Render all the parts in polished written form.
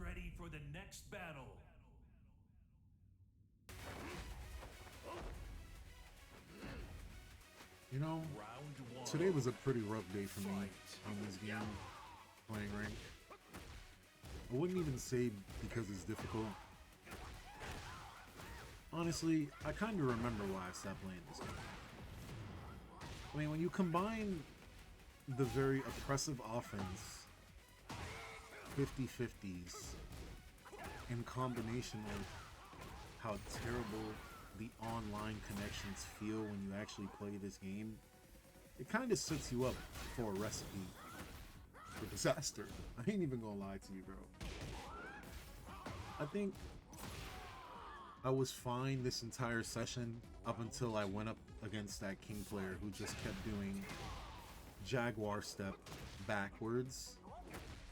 ready for the next battle. You know, today was a pretty rough day for me on this game, playing rank. I wouldn't even say because it's difficult. Honestly, I kind of remember why I stopped playing this game. I mean, when you combine the very oppressive offense, 50-50s, in combination with how terrible the online connections feel when you actually play this game, it kind of sets you up for a recipe for disaster. I ain't even gonna lie to you, bro. I think I was fine this entire session up until I went up against that King player who just kept doing Jaguar step backwards.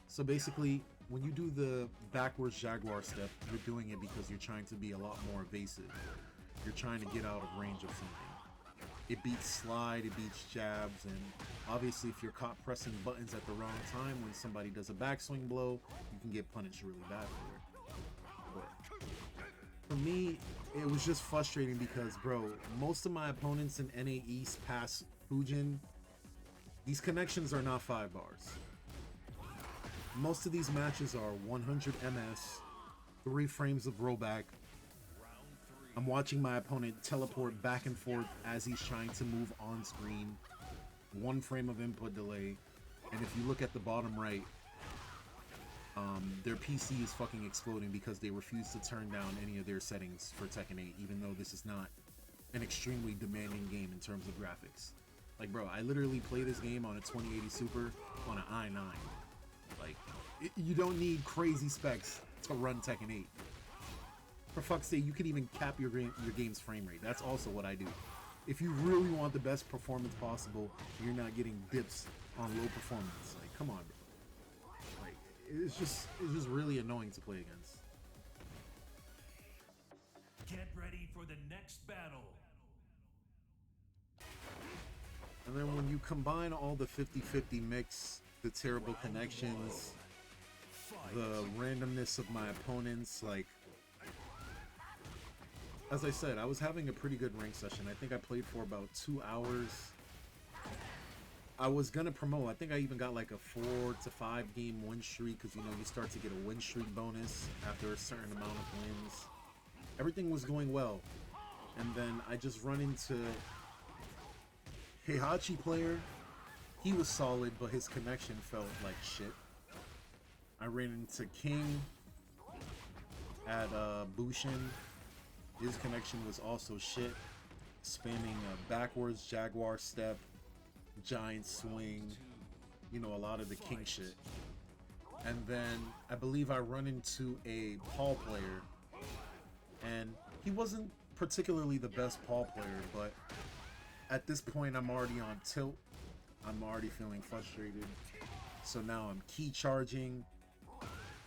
So basically, when you do the backwards Jaguar step, you're doing it because you're trying to be a lot more evasive. You're trying to get out of range of something. It beats slide, it beats jabs, and obviously if you're caught pressing buttons at the wrong time when somebody does a backswing blow, you can get punished really bad for it. But for me, it was just frustrating because, bro, most of my opponents in NA East past Fujin, these connections are not 5 bars. Most of these matches are 100 MS, 3 frames of rollback. I'm watching my opponent teleport back and forth as he's trying to move on screen. 1 frame of input delay. And if you look at the bottom right, their PC is fucking exploding because they refuse to turn down any of their settings for Tekken 8, even though this is not an extremely demanding game in terms of graphics. Like, bro, I literally play this game on a 2080 Super on an i9. Like, you don't need crazy specs to run Tekken 8. For fuck's sake, you can even cap your game's frame rate. That's also what I do. If you really want the best performance possible, you're not getting dips on low performance. Like, come on, bro. Like, it's just really annoying to play against. Get ready for the next battle. And then when you combine all the 50-50 mix, the terrible connections, the randomness of my opponents, like, as I said, I was having a pretty good rank session. I think I played for about 2 hours. I was gonna promote. I think I even got like a 4 to 5 game win streak because, you know, you start to get a win streak bonus after a certain amount of wins. Everything was going well. And then I just run into Heihachi player. He was solid, but his connection felt like shit. I ran into King at Bushin. His connection was also shit. Spamming a backwards Jaguar step, giant swing, you know, a lot of the King shit. And then I believe I run into a Paul player, and he wasn't particularly the best Paul player, but at this point I'm already on tilt. I'm already feeling frustrated. So now I'm key charging.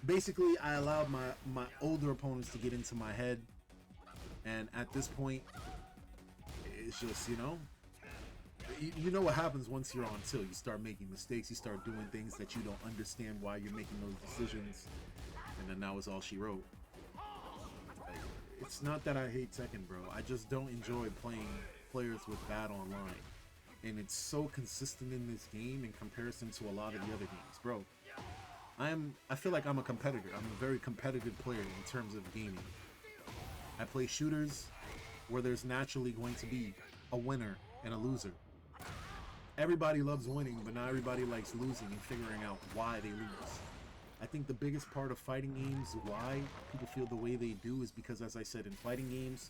Basically, I allowed my older opponents to get into my head. And at this point, it's just, you know what happens once you're on tilt. You start making mistakes. You start doing things that you don't understand why you're making those decisions. And then that was all she wrote. It's not that I hate Tekken, bro. I just don't enjoy playing players with bad online. And it's so consistent in this game in comparison to a lot of the other games, bro. I feel like I'm a competitor. I'm a very competitive player in terms of gaming. I play shooters where there's naturally going to be a winner and a loser. Everybody loves winning, but not everybody likes losing and figuring out why they lose. I think the biggest part of fighting games, why people feel the way they do, is because, as I said, in fighting games,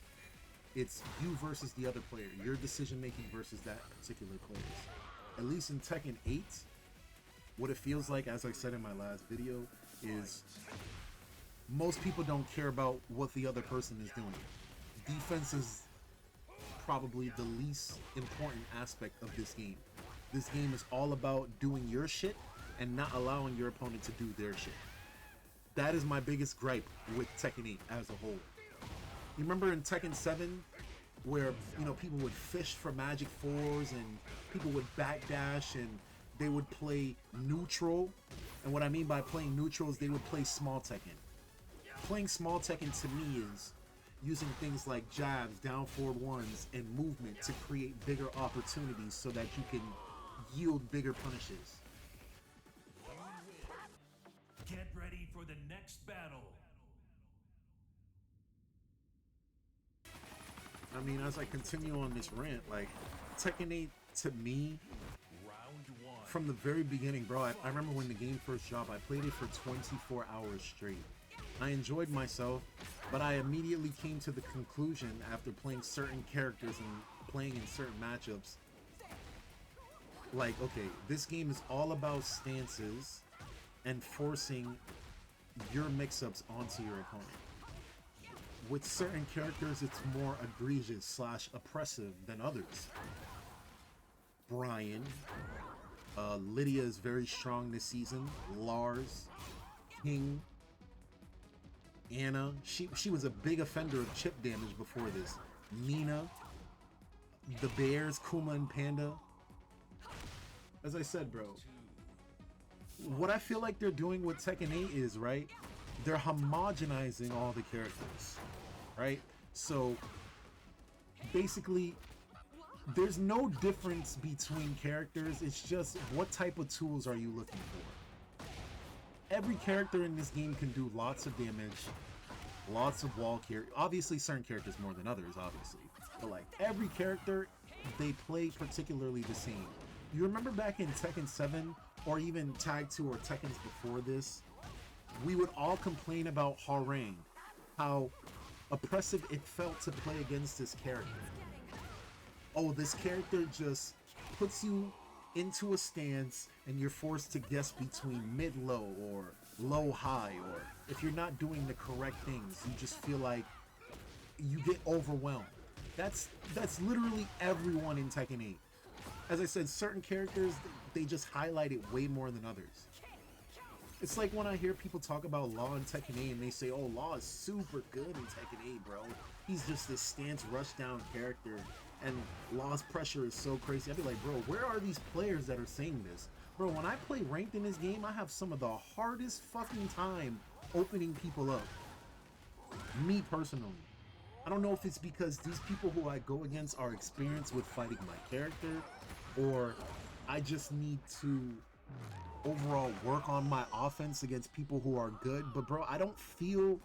it's you versus the other player, your decision making versus that particular player. At least in Tekken 8, what it feels like, as I said in my last video, is most people don't care about what the other person is doing. Defense is probably the least important aspect of this game. This game is all about doing your shit and not allowing your opponent to do their shit. That is my biggest gripe with Tekken 8 as a whole. You remember in Tekken 7 where, you know, people would fish for magic 4s and people would backdash and they would play neutral And what I mean by playing neutral is they would play small Tekken. Playing small Tekken to me is using things like jabs, down forward ones, and movement to create bigger opportunities so that you can yield bigger punishes. Get ready for the next battle. I mean, as I continue on this rant, like, Tekken 8 to me, from the very beginning, bro, I remember when the game first dropped, I played it for 24 hours straight. I enjoyed myself, but I immediately came to the conclusion after playing certain characters and playing in certain matchups, like, okay, this game is all about stances and forcing your mix-ups onto your opponent. With certain characters, it's more egregious / oppressive than others. Brian, Lydia is very strong this season. Lars, King, Anna. She was a big offender of chip damage before this. Nina, the Bears, Kuma and Panda. As I said, bro, what I feel like they're doing with Tekken 8 is, right, they're homogenizing all the characters, right? So basically, there's no difference between characters. It's just what type of tools are you looking for. Every character in this game can do lots of damage, lots of wall carry. Obviously, certain characters more than others, obviously. But like every character, they play particularly the same. You remember back in Tekken 7 or even Tag 2 or Tekkens before this, we would all complain about Harang, how oppressive it felt to play against this character. Oh, this character just puts you into a stance and you're forced to guess between mid-low or low-high, or if you're not doing the correct things, you just feel like you get overwhelmed. That's literally everyone in Tekken 8. As I said, certain characters, they just highlight it way more than others. It's like when I hear people talk about Law in Tekken 8 and they say, oh, Law is super good in Tekken 8, bro. He's just this stance rushdown character and Law's pressure is so crazy. I'd be like, bro, where are these players that are saying this? Bro, when I play ranked in this game, I have some of the hardest fucking time opening people up. Me personally. I don't know if it's because these people who I go against are experienced with fighting my character, or I just need to overall work on my offense against people who are good. But bro, I don't feel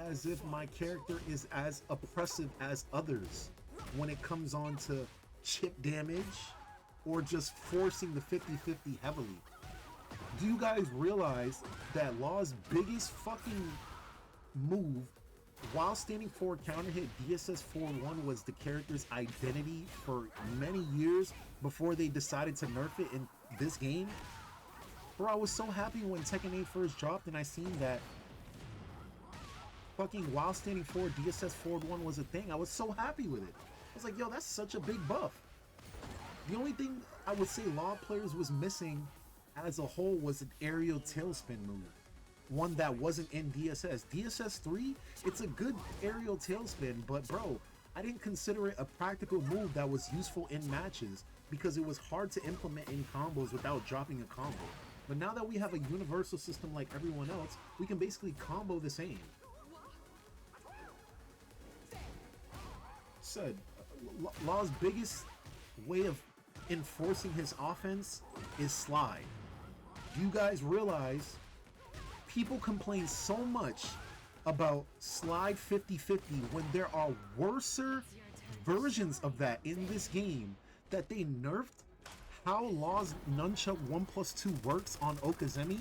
as if my character is as oppressive as others when it comes on to chip damage or just forcing the 50-50 heavily. Do you guys realize that Law's biggest fucking move while standing forward counter hit DSS 4-1 was the character's identity for many years before they decided to nerf it in this game? Bro, I was so happy when Tekken 8 first dropped and I seen that fucking while standing forward DSS 4-1 was a thing. I was so happy with it. I was like, yo, that's such a big buff. The only thing I would say Law players was missing as a whole was an aerial tailspin move. One that wasn't in DSS. DSS 3, it's a good aerial tailspin, but bro, I didn't consider it a practical move that was useful in matches because it was hard to implement in combos without dropping a combo. But now that we have a universal system like everyone else, we can basically combo the same. Said, Law's biggest way of enforcing his offense is slide. Do you guys realize people complain so much about slide 50-50 when there are worser versions of that in this game that they nerfed how Law's nunchuck 1+2 works on Okazemi?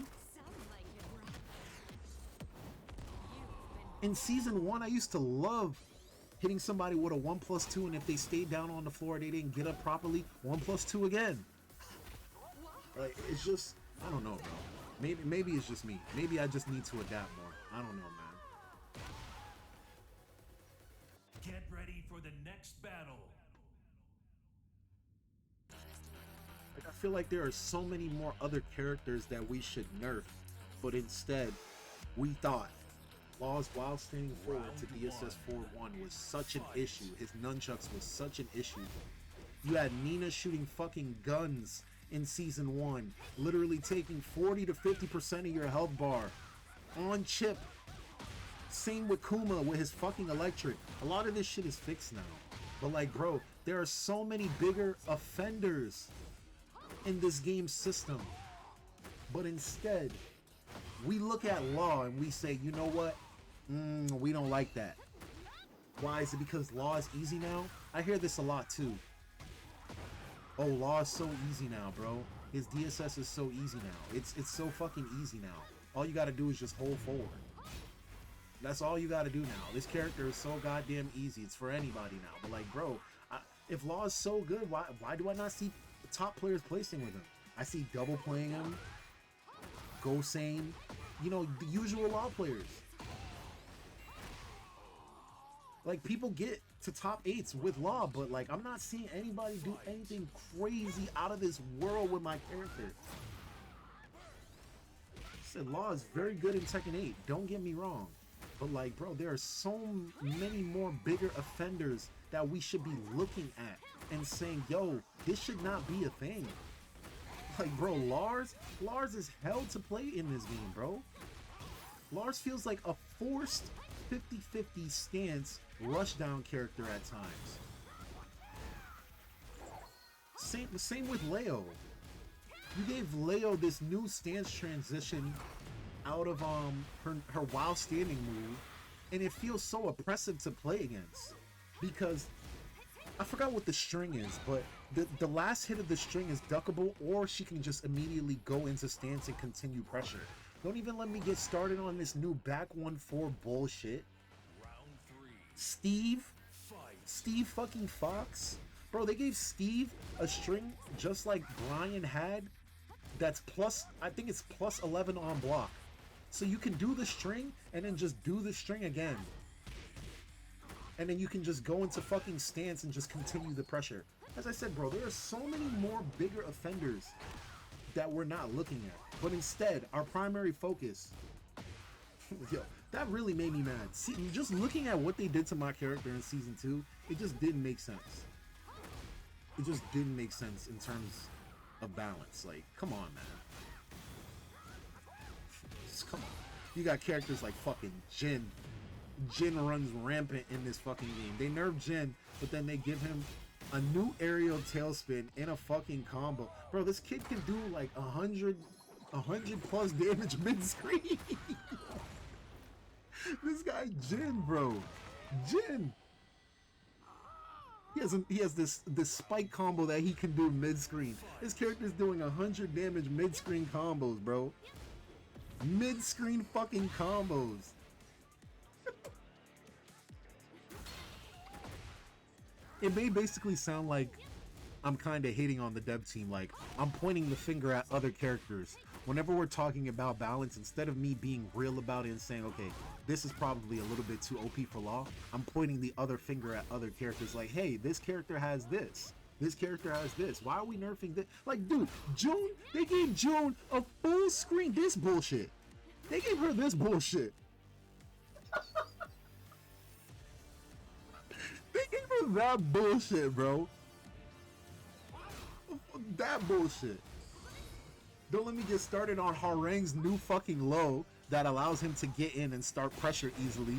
In Season 1, I used to love hitting somebody with a 1+2, and if they stayed down on the floor, they didn't get up properly, 1+2 again. Like, it's just, I don't know, bro. Maybe it's just me. Maybe I just need to adapt more. I don't know, man. Get ready for the next battle. Like, I feel like there are so many more other characters that we should nerf, but instead, we thought Law's while standing forward to DSS 4-1 was such an issue. His nunchucks was such an issue. You had Nina shooting fucking guns in Season 1. Literally taking 40 to 50% of your health bar on chip. Same with Kuma with his fucking electric. A lot of this shit is fixed now. But like, bro, there are so many bigger offenders in this game system. But instead, we look at Law and we say, you know what? We don't like that. Why? Is it because Law is easy now? I hear this a lot too. Oh, Law is so easy now, bro. His DSS is so easy now. It's so fucking easy now. All you gotta do is just hold forward. That's all you gotta do now. This character is so goddamn easy. It's for anybody now. But like, bro, if Law is so good, why do I not see top players placing with him? I see double playing him, Gosane, you know, the usual Law players. Like, people get to top 8s with Law, but like, I'm not seeing anybody do anything crazy out of this world with my character. I said Law is very good in Tekken 8, don't get me wrong. But like, bro, there are so many more bigger offenders that we should be looking at and saying, yo, this should not be a thing. Like, bro, Lars is hell to play in this game, bro. Lars feels like a forced 50-50 stance rushdown character at times. Same with Leo. You gave Leo this new stance transition out of her while standing move, and it feels so oppressive to play against because I forgot what the string is, but the last hit of the string is duckable, or she can just immediately go into stance and continue pressure. Don't even let me get started on this new back 1-4 bullshit. Steve fucking Fox, bro. They gave Steve a string just like Brian had. That's plus, I think it's plus 11 on block. So you can do the string and then just do the string again. And then you can just go into fucking stance and just continue the pressure. As I said, bro, there are so many more bigger offenders that we're not looking at. But instead, our primary focus... Yo, that really made me mad. See, just looking at what they did to my character in Season 2, it just didn't make sense. It just didn't make sense in terms of balance. Like, come on, man. Come on. You got characters like fucking Jin. Jin runs rampant in this fucking game. They nerf Jin, but then they give him a new aerial tailspin in a fucking combo. Bro, this kid can do like 100 plus damage mid-screen. This guy Jin, bro. Jin. He has this spike combo that he can do mid-screen. His character's doing 100 damage mid-screen combos, bro. Mid-screen fucking combos. It may basically sound like I'm kind of hating on the dev team, like I'm pointing the finger at other characters. Whenever we're talking about balance, instead of me being real about it and saying, okay, this is probably a little bit too OP for Law, I'm pointing the other finger at other characters like, hey, this character has this. This character has this. Why are we nerfing this? Like, dude, June, they gave June a full screen. This bullshit. They gave her this bullshit. They gave her that bullshit, bro. That bullshit. Don't let me get started on Harang's new fucking low that allows him to get in and start pressure easily.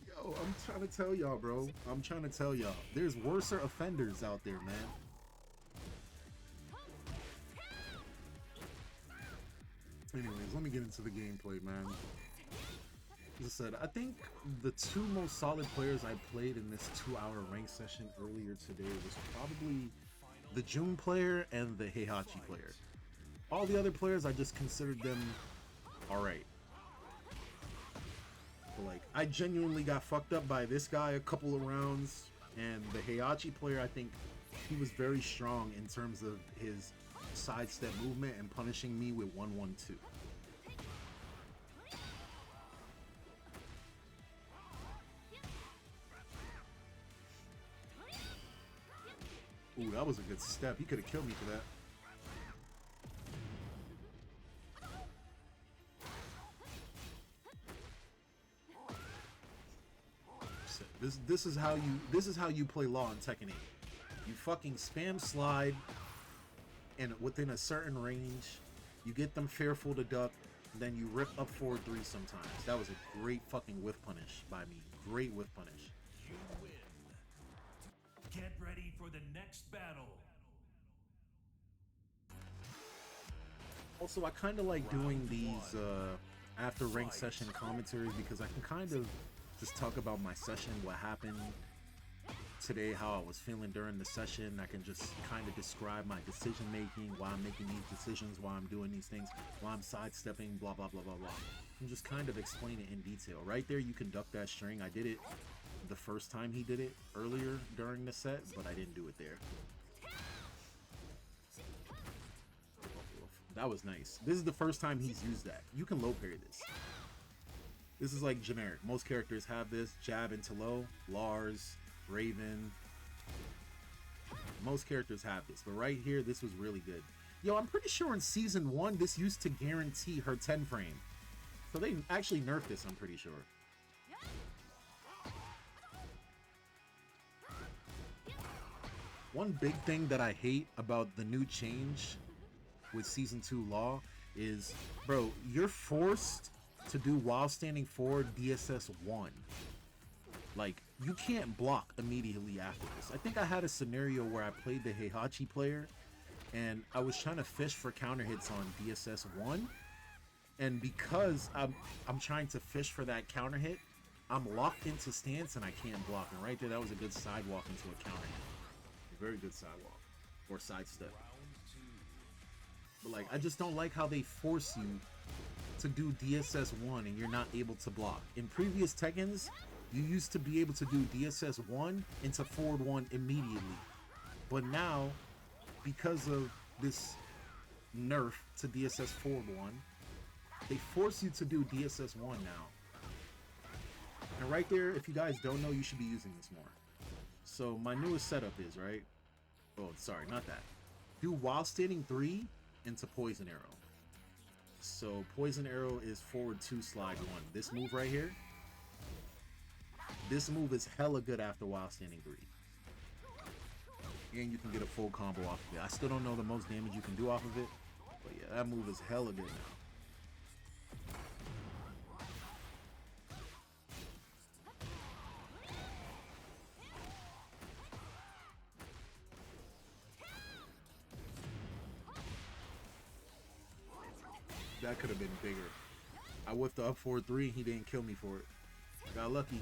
Yo, I'm trying to tell y'all, bro. I'm trying to tell y'all. There's worser offenders out there, man. Anyways, let me get into the gameplay, man. As I said, I think the two most solid players I played in this 2-hour rank session earlier today was probably the June player and the Heihachi player. All the other players, I just considered them alright. Like, I genuinely got fucked up by this guy a couple of rounds, and the Heihachi player, I think he was very strong in terms of his sidestep movement and punishing me with 1-1-2. Ooh, that was a good step. He could have killed me for that. This is how you play Law in Tekken 8. You fucking spam slide, and within a certain range, you get them fearful to duck, then you rip up forward 3 sometimes. That was a great fucking whiff punish by me. Great whiff punish. You win. Get ready for the next battle. Also, I kind of like doing these after ranked session commentaries because I can kind of just talk about my session, what happened today, how I was feeling during the session. I can just kind of describe my decision making, why I'm making these decisions, why I'm doing these things, why I'm sidestepping, blah, blah, blah, blah, blah. And just kind of explain it in detail. Right there, you can duck that string. I did it the first time he did it earlier during the set, but I didn't do it there. That was nice. This is the first time he's used that. You can low parry this. This is like generic. Most characters have this. Jab into low. Lars, Raven. Most characters have this. But right here, this was really good. Yo, I'm pretty sure in Season 1, this used to guarantee her 10 frame. So they actually nerfed this, I'm pretty sure. One big thing that I hate about the new change with Season 2 Law is, bro, you're forced to do while standing forward DSS 1. Like, you can't block immediately after this. I think I had a scenario where I played the Heihachi player and I was trying to fish for counter hits on DSS 1, and because I'm trying to fish for that counter hit, I'm locked into stance and I can't block. And right there, that was a good sidewalk into a counter hit. A very good sidewalk or sidestep. But like, I just don't like how they force you to do DSS 1 and you're not able to block. In previous Tekkens, you used to be able to do DSS 1 into forward 1 immediately. But now, because of this nerf to DSS forward 1, they force you to do DSS 1 now. And right there, if you guys don't know, you should be using this more. So my newest setup is, right? Oh, sorry, not that. Do while standing 3 into poison arrow. So poison arrow is forward 2 slide 1. This move right here, this move is hella good after while standing 3. And you can get a full combo off of it. I still don't know the most damage you can do off of it, but yeah, that move is hella good now. That could have been bigger. I whipped the up forward 3 and he didn't kill me for it. Got lucky.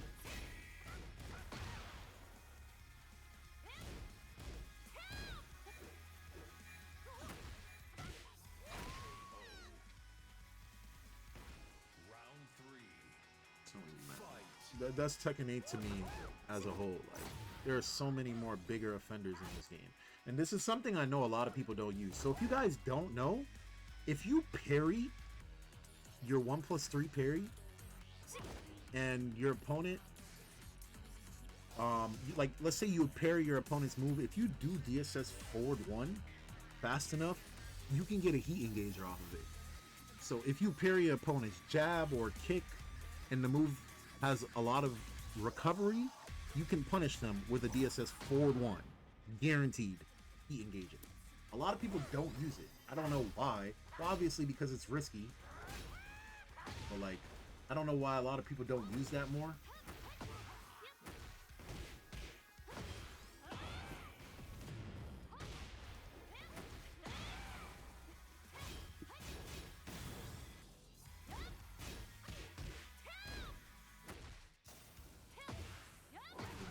That's Tekken 8 to me as a whole. Like, there are so many more bigger offenders in this game. And this is something I know a lot of people don't use. So if you guys don't know, if you parry your 1+3 parry and your opponent, like, let's say you parry your opponent's move, if you do DSS forward 1 fast enough, you can get a heat engager off of it. So if you parry your opponent's jab or kick and the move has a lot of recovery, you can punish them with a DSS forward 1. Guaranteed heat engager. A lot of people don't use it. I don't know why. Well, obviously because it's risky. But like, I don't know why a lot of people don't use that more.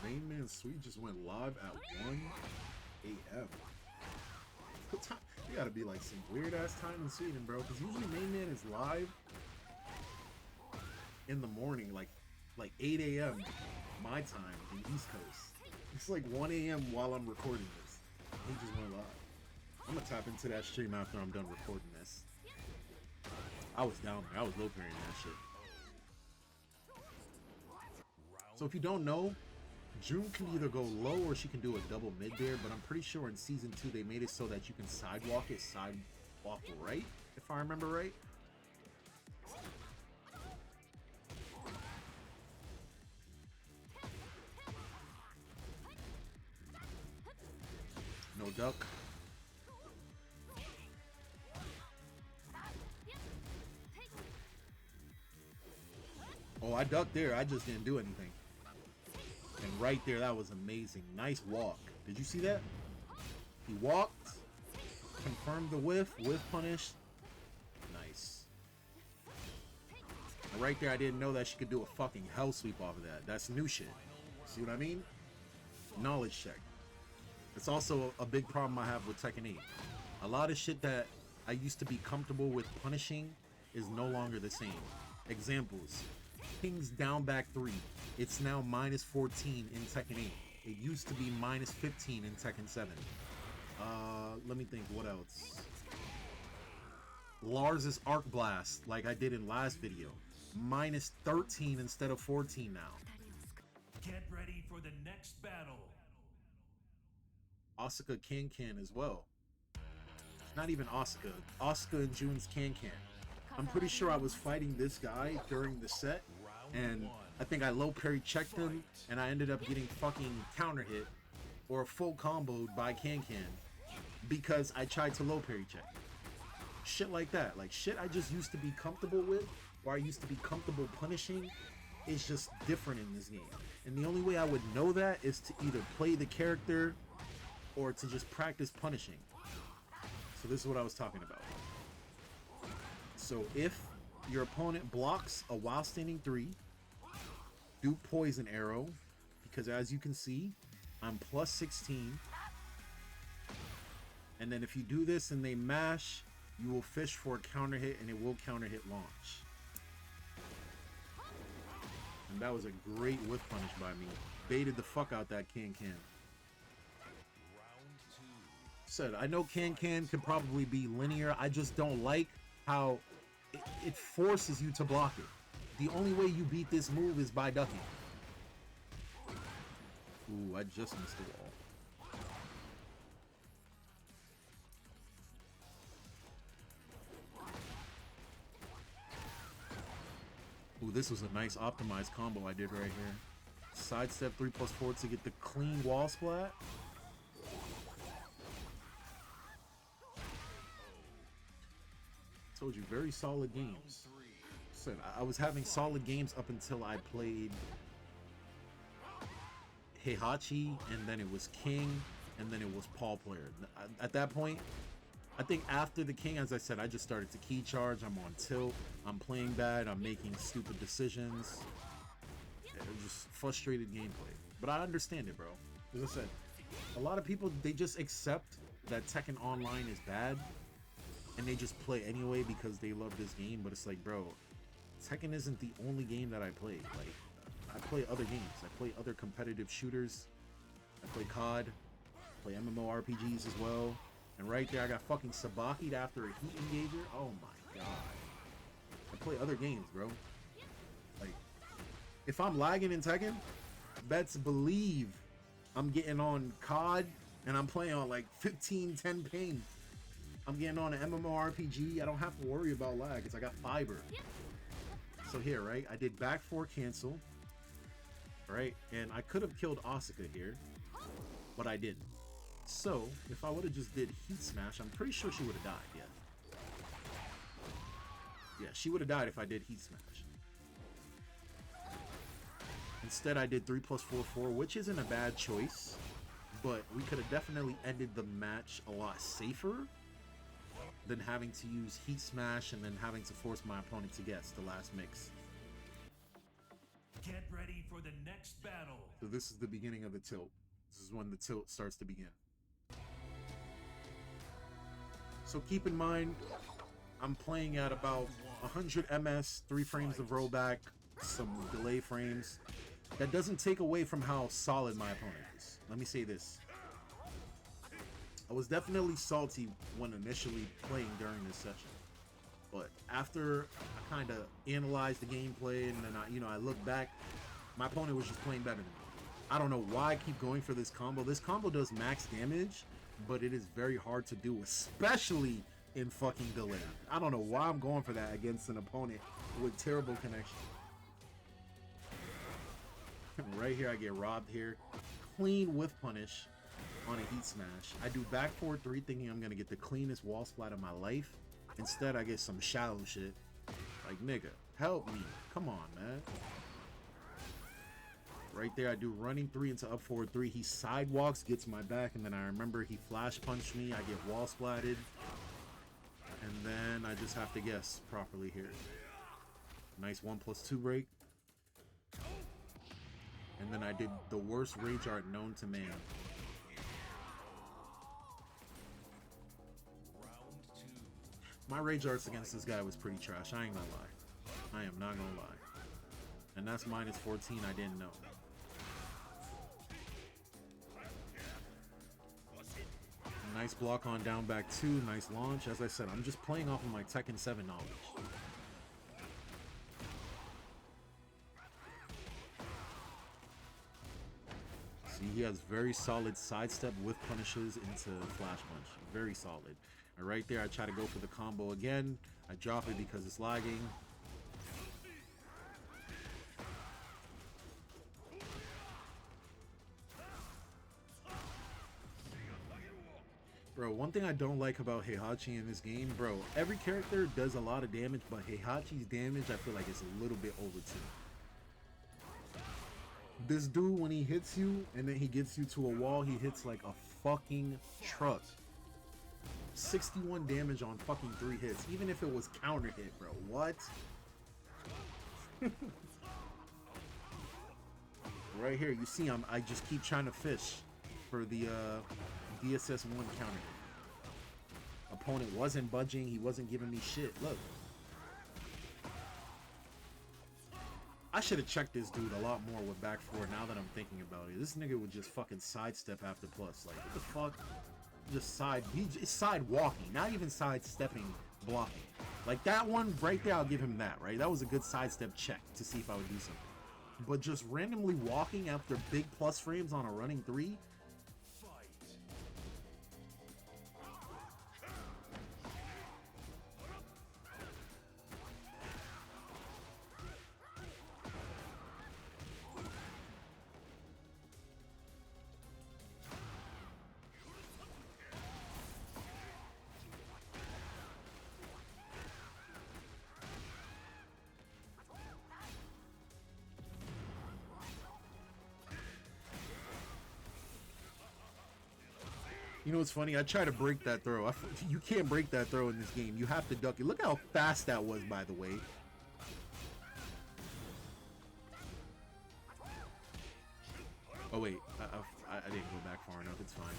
The main man suite just went live at 1 a.m. What time? You gotta be like some weird ass time in Sweden, bro. Because usually main man is live in the morning, like 8 a.m. my time in East Coast. It's like 1 a.m. while I'm recording this. He just went live. I'm gonna tap into that stream after I'm done recording this. I was down there. I was low parrying that shit. So if you don't know, June can either go low or she can do a double mid there, but I'm pretty sure in Season 2 they made it so that you can sidewalk it, sidewalk right, if I remember right. No duck. Oh, I ducked there. I just didn't do anything. And right there, that was amazing. Nice walk. Did you see that? He walked, confirmed the whiff punish. Nice. And right there, I didn't know that she could do a fucking hell sweep off of that. That's new shit. See what I mean? Knowledge check. It's also a big problem I have with Tekken 8. A lot of shit that I used to be comfortable with punishing is no longer the same. Examples. King's down back 3. It's now minus 14 in Tekken 8. It used to be minus 15 in Tekken 7. Let me think, what else? Lars's Arc Blast, like I did in last video. Minus 13 instead of 14 now. Get ready for the next battle. XXkkingXX as well. Not even Asuka. Asuka and June's Can. I'm pretty sure I was fighting this guy during the set, and I think I low parry checked him, and I ended up getting fucking counter hit or full comboed by Can because I tried to low parry check. Shit like that. Like shit I just used to be comfortable with, or I used to be comfortable punishing, is just different in this game. And the only way I would know that is to either play the character or to just practice punishing. So this is what I was talking about. So if your opponent blocks a while standing 3, do poison arrow, because as you can see, I'm plus 16. And then if you do this and they mash, you will fish for a counter hit, and it will counter hit launch. And that was a great whiff punish by me. Baited the fuck out that Can. Said, I know Can could probably be linear. I just don't like how it forces you to block it. The only way you beat this move is by ducking. Ooh, I just missed the wall. Ooh, this was a nice optimized combo I did right here. Sidestep 3+4 to get the clean wall splat. Told you, very solid games. Said I was having solid games up until I played Heihachi, and then it was King, and then it was Paul player. At that point, I think after the King, as I said, I just started to key charge. I'm on tilt. I'm playing bad. I'm making stupid decisions. It was just frustrated gameplay. But I understand it, bro. As I said, a lot of people, they just accept that Tekken Online is bad, and they just play anyway because they love this game. But it's like, bro, Tekken isn't the only game that I play. Like, I play other games. I play other competitive shooters. I play COD. Play MMORPGs as well. And right there, I got fucking Sabaki'd after a heat engager. Oh my god. I play other games, bro. Like, if I'm lagging in Tekken, best believe I'm getting on COD and I'm playing on like 10 ping. I'm getting on an MMORPG. I don't have to worry about lag because I got fiber. So here, right? I did back 4 cancel. Right? And I could have killed Asuka here, but I didn't. So, if I would have just did Heat Smash, I'm pretty sure she would have died, yeah. Yeah, she would have died if I did Heat Smash. Instead, I did 3+4/4, which isn't a bad choice, but we could have definitely ended the match a lot safer than having to use Heat Smash and then having to force my opponent to guess the last mix. Get ready for the next battle. So this is the beginning of the tilt. This is when the tilt starts to begin. So keep in mind, I'm playing at about 100 ms, 3 frames of rollback, some delay frames. That doesn't take away from how solid my opponent is. Let me say this. I was definitely salty when initially playing during this session. But after I kind of analyzed the gameplay and then I look back, my opponent was just playing better than me. I don't know why I keep going for this combo. This combo does max damage, but it is very hard to do, especially in fucking delay. I don't know why I'm going for that against an opponent with terrible connection. Right here, I get robbed here. Clean whiff punish on a Heat Smash. I do back forward 3 thinking I'm going to get the cleanest wall splat of my life. Instead, I get some shallow shit. Like, nigga, Help me. Come on, man. Right there, I do running 3 into up forward 3. He sidewalks, gets my back, and then I remember he flash punched me. I get wall splatted. And then I just have to guess properly here. Nice 1+2 break. And then I did the worst rage art known to man. My rage arts against this guy was pretty trash. I ain't gonna lie. I am not gonna lie. And that's -14. I didn't know. Nice block on down back 2. Nice launch. As I said, I'm just playing off of my Tekken 7 knowledge. See, he has very solid sidestep with punishes into flash punch. Very solid. And right there, I try to go for the combo again. I drop it because it's lagging. Bro, one thing I don't like about Heihachi in this game, bro, every character does a lot of damage, but Heihachi's damage, I feel like it's a little bit over too. This dude, when he hits you and then he gets you to a wall, he hits like a fucking truck. 61 damage on fucking 3 hits, even if it was counter hit, bro. What? Right here, you see I just keep trying to fish for the DSS 1 counter hit. Opponent wasn't budging, he wasn't giving me shit. Look. I should have checked this dude a lot more with back 4 now that I'm thinking about it. This nigga would just fucking sidestep after plus. Like, what the fuck? Just he's side walking, not even side stepping, blocking. Like that one right there, I'll give him that, right? That was a good sidestep check to see if I would do something. But just randomly walking after big plus frames on a running 3? You know what's funny? I try to break that throw. You can't break that throw in this game. You have to duck it. Look how fast that was, by the way. Oh, wait. I didn't go back far enough. It's fine,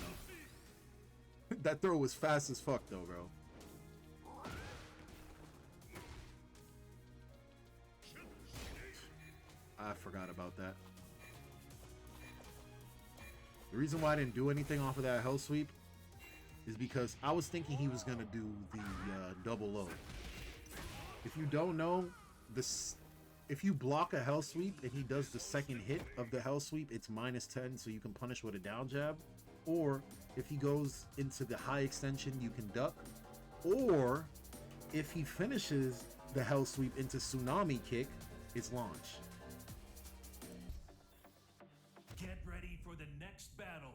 though. That throw was fast as fuck, though, bro. I forgot about that. The reason why I didn't do anything off of that hell sweep is because I was thinking he was going to do the double low. If you don't know, if you block a hell sweep and he does the second hit of the hell sweep, it's -10, so you can punish with a down jab. Or if he goes into the high extension, you can duck. Or if he finishes the hell sweep into tsunami kick, it's launch. Get ready for the next battle.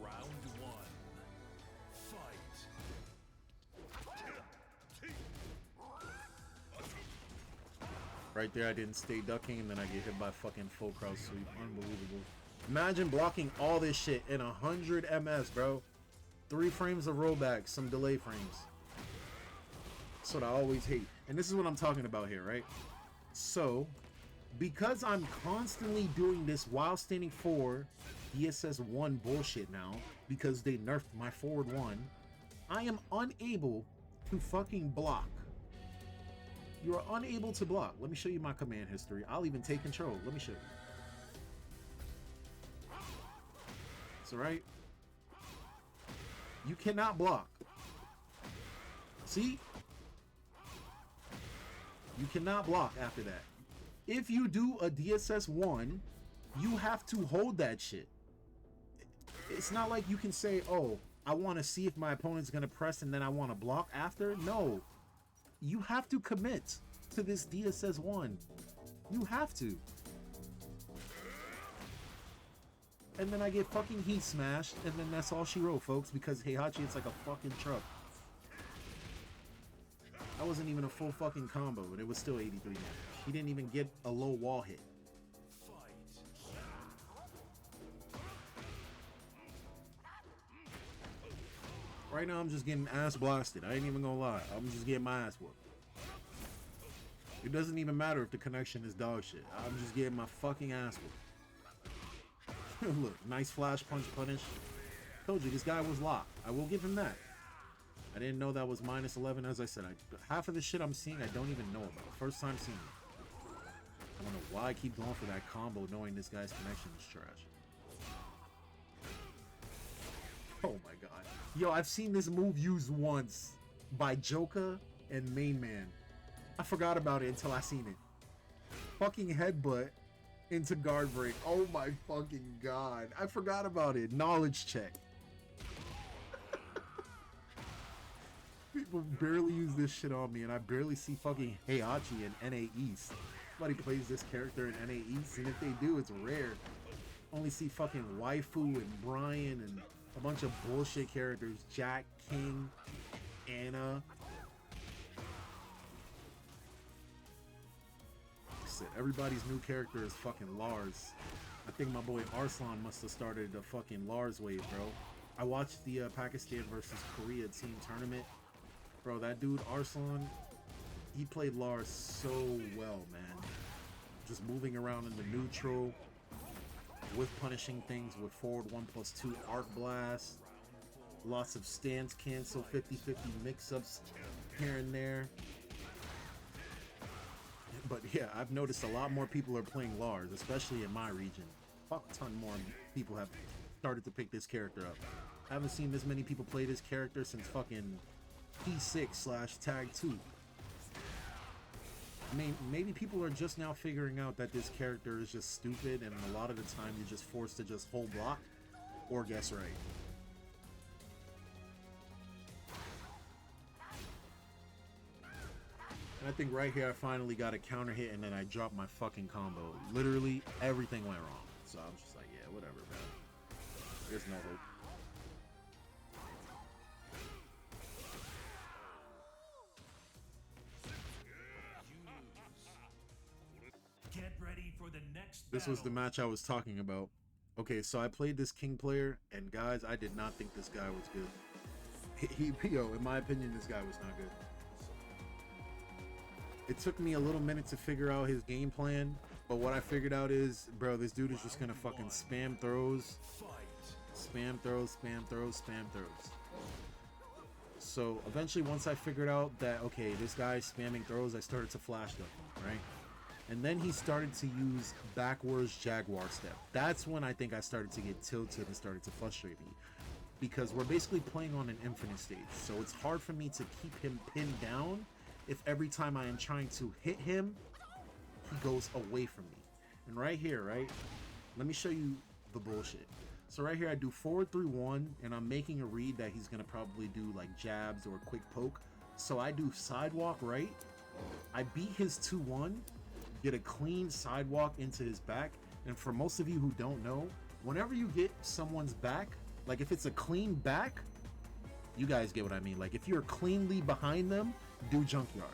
Round 1. Fight. Right there, I didn't stay ducking, and then I get hit by fucking full cross sweep. Unbelievable. Imagine blocking all this shit in 100 MS, bro. 3 frames of rollback, some delay frames. That's what I always hate. And this is what I'm talking about here, right? So, because I'm constantly doing this while standing 4 DSS 1 bullshit now, because they nerfed my forward 1, I am unable to fucking block. You are unable to block. Let me show you my command history. I'll even take control. Let me show you. It's alright. You cannot block. See? You cannot block after that. If you do a DSS 1, you have to hold that shit. It's not like you can say, oh, I want to see if my opponent's going to press and then I want to block after. No. You have to commit to this DSS 1. You have to. And then I get fucking heat smashed, and then that's all she wrote, folks, because Heihachi, it's like a fucking truck. That wasn't even a full fucking combo, but it was still 83 damage. He didn't even get a low wall hit. Right now, I'm just getting ass blasted. I ain't even gonna lie. I'm just getting my ass whooped. It doesn't even matter if the connection is dog shit. I'm just getting my fucking ass whooped. Look, nice flash punch punish. Told you, this guy was locked. I will give him that. I didn't know that was minus 11. As I said, half of the shit I'm seeing, I don't even know about. First time seeing it. I don't know why I keep going for that combo knowing this guy's connection is trash. Oh my god. Yo, I've seen this move used once by Joker and Main Man. I forgot about it until I seen it. Fucking headbutt into guard break. Oh my fucking god. I forgot about it. Knowledge check. People barely use this shit on me, and I barely see fucking Heihachi in NA East. Nobody plays this character in NA East, and if they do, it's rare. Only see fucking Waifu and Brian and a bunch of bullshit characters. Jack, King, Anna. Everybody's new character is fucking Lars. I think my boy Arslan must have started the fucking Lars wave, bro. I watched the Pakistan versus Korea team tournament. Bro, that dude Arslan, he played Lars so well, man. Just moving around in the neutral, with punishing things with forward 1+2 arc blast. Lots of stance cancel, 50-50 mix-ups here and there. But yeah, I've noticed a lot more people are playing Lars, especially in my region. Fuck a ton more people have started to pick this character up. I haven't seen this many people play this character since fucking P6/Tag 2. I mean, maybe people are just now figuring out that this character is just stupid, and a lot of the time you're just forced to just hold block or guess right. And I think right here I finally got a counter hit, and then I dropped my fucking combo. Literally everything went wrong. So I'm just like, yeah, whatever, man. There's no hope. Get ready for the next battle. This was the match I was talking about. Okay, so I played this King player, and guys, I did not think this guy was good. Yo, in my opinion, this guy was not good. It took me a little minute to figure out his game plan, but what I figured out is, bro, this dude is just gonna fucking spam throws. Spam throws, spam throws, spam throws. So eventually, once I figured out that, okay, this guy's spamming throws, I started to flash them, right? And then he started to use backwards Jaguar step. That's when I think I started to get tilted and started to frustrate me. Because we're basically playing on an infinite stage. So it's hard for me to keep him pinned down if every time I am trying to hit him, he goes away from me. And right here, right? Let me show you the bullshit. So right here, I do forward 3-1, and I'm making a read that he's gonna probably do like jabs or a quick poke. So I do sidewalk right. I beat his 2-1, get a clean sidewalk into his back. And for most of you who don't know, whenever you get someone's back, like if it's a clean back, you guys get what I mean. Like if you're cleanly behind them, do junkyard.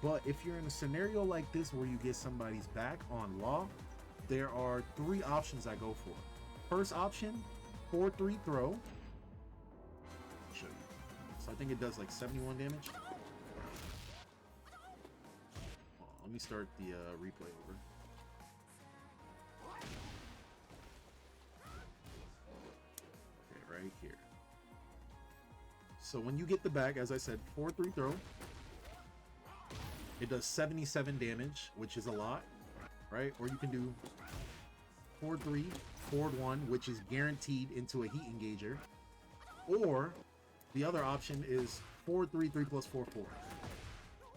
But if you're in a scenario like this where you get somebody's back on law, there are 3 options I go for. First option, 4-3 throw. Let me show you. So I think it does like 71 damage. Let me start the replay over. Okay, right here. So when you get the back, as I said, 4-3 throw. It does 77 damage, which is a lot, right? Or you can do 4-3, forward 1, which is guaranteed into a heat engager. Or the other option is 4-3, 3+4, 4.